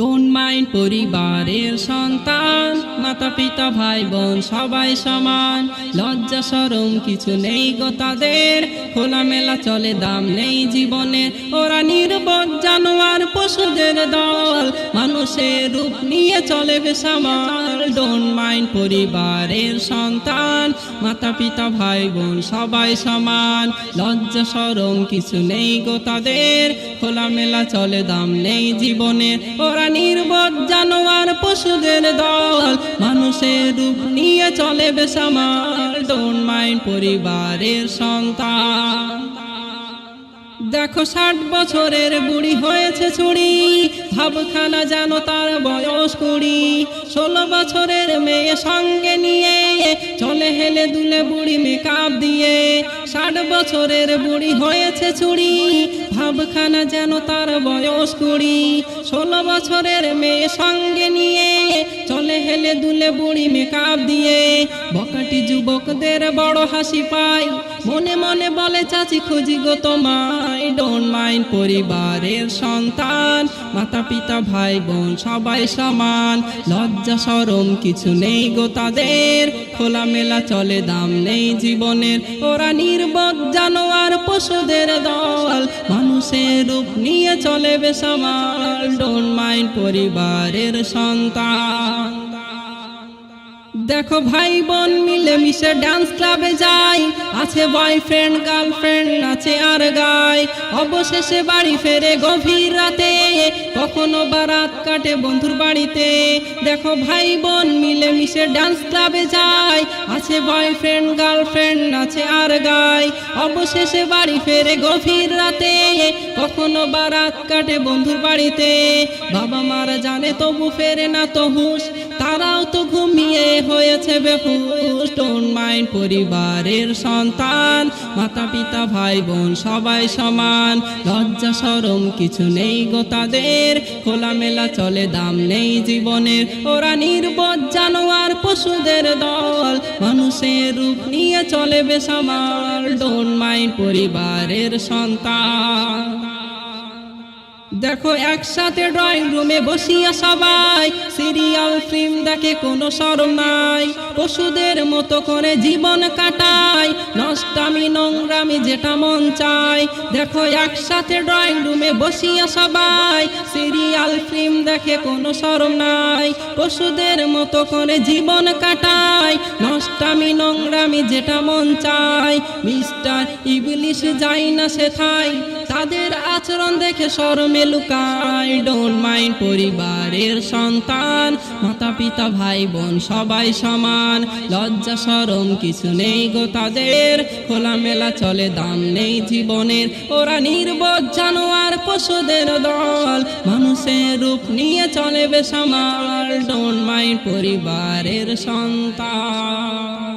Don't mind পরিবারের সন্তান, মাতা পিতা ভাই বোন সবাই সমান। লজ্জা শরম কিছু নেই গো তাদের, খোলামেলা চলে দাম নেই জীবনে। ওরা নির্বোধ জানোয়ার পশুদের দল, মানুষের রূপ নিয়ে চলে বেসামাল। ডোন্ট মাইন্ড পরিবারের সন্তান, মাতা পিতা ভাই বোন সবাই সমান। লজ্জা শরম কিছু নেই গো তাদের, খোলামেলা চলে দাম নেই জীবনে। ওরা নির্বোধ জানোয়ার পশুদের দল, মানুষের রূপ নিয়ে চলে বেসামাল। ডোন্ট মাইন্ড পরিবারের সন্তান। দেখো 60 বছরের বুড়ি হয়েছে চুড়ি, ভাবখানা জানো তার বয়স 20। 16 বছরের মেয়ে সঙ্গে নিয়ে চলে হেলে দুলে বুড়ি মেকআপ দিয়ে। 60 বছরের বুড়ি হয়েছে চুড়ি, ভাবখানা যেন তার বয়স 20। 16 বছরের মেয়ে সঙ্গে নিয়ে চলে হেলে দুলে বুড়ি মেকআপ দিয়ে। বকাটি যুবকদের বড় হাসি পায়, মনে মনে বলে চাচি খুঁজি গো তোমায়। ডোন্ট মাইন্ড পরিবারের সন্তান, মাতা পিতা ভাই বোন সবাই সমান। লজ্জা শরম কিছু নেই গো তাদের, খোলামেলা চলে দাম নেই জীবনের। ওরা নির্বোধ জানোয়ার পশুদের দল, মানুষের রূপ নিয়ে চলে বেসামাল। ডোন্ট মাইন্ড পরিবারের সন্তান। দেখো ভাই বোন মিলে মিশে ডান্স ক্লাবে যায়, আছে বয়ফ্রেন্ড গার্লফ্রেন্ড আছে আর গায়। অবশেষে বাড়ি ফেরে গভীর রাতে, কখনো বা রাত কাটে বন্ধুর বাড়িতে। দেখো ভাই বোন মিলে মিশে ডান্স ক্লাবে যায়, আছে বয়ফ্রেন্ড গার্লফ্রেন্ড আছে আর গায়। অবশেষে বাড়ি ফেরে গভীর রাতে, কখনো বা রাত কাটে বন্ধুর বাড়িতে। বাবা মারা জানে তবু ফেরে না তো হুঁশ, তারাও তো ঘুমিয়ে হয়েছে বেহুশ। ডোন্ট মাইন্ড পরিবারের সন্তান, মাতা পিতা ভাই বোন সবাই সমান। লজ্জা শরম কিছু নেই গো তাদের, খোলামেলা চলে দাম নেই জীবনের। ওরা নির্বোধ জানোয়ার পশুদের দল, মানুষের রূপ নিয়ে চলে বেসামাল। ডোন্ট মাইন্ড পরিবারের সন্তান। দেখো একসাথে ড্রয়িং রুমে বসিয়া সবাই, সিরিয়াল ফিল্ম দেখে কোনো শরম নাই। পশুদের মতো করে জীবন কাটায়, নষ্টামি নোংরামি যেটা মন চায়। দেখো একসাথে ড্রয়িং রুমে বসিয়া সবাই, সিরিয়াল ফিল্ম দেখে কোনো শরম নাই। পশুদের মতো করে জীবন কাটায়, নষ্টামি নোংরামি যেটা মন চায়। মিস্টার ইবলিশ যায় না সেথায়, তাদের আচরণ দেখে শরমে লুকায়। ডোন্ট মাইন্ড পরিবারের সন্তান, মাতা পিতা ভাই বোন সবাই সমান। লজ্জা শরম কিছু নেই গো তাদের, খোলামেলা চলে দাম নেই জীবনের। ওরা নির্বোধ জানোয়ার পশুদের দল, মানুষের রূপ নিয়ে চলে বেসামাল। ডোন্ট মাইন্ড পরিবারের সন্তান।